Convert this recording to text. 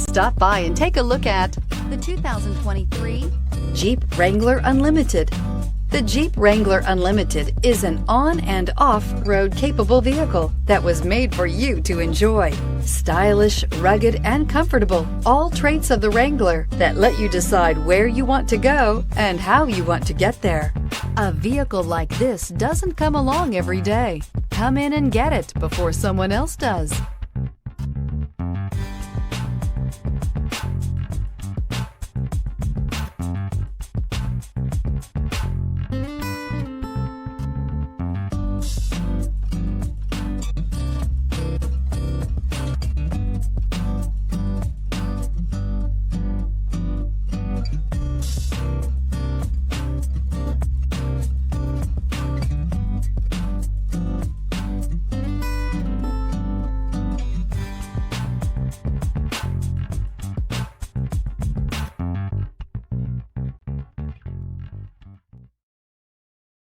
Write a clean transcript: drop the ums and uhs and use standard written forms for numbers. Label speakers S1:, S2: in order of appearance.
S1: Stop by and take a look at the 2023 Jeep Wrangler Unlimited. The Jeep Wrangler Unlimited is an on- and off-road capable vehicle that was made for you to enjoy. Stylish, rugged, and comfortable, all traits of the Wrangler that let you decide where you want to go and how you want to get there. A vehicle like this doesn't come along every day. Come in and get it before someone else does.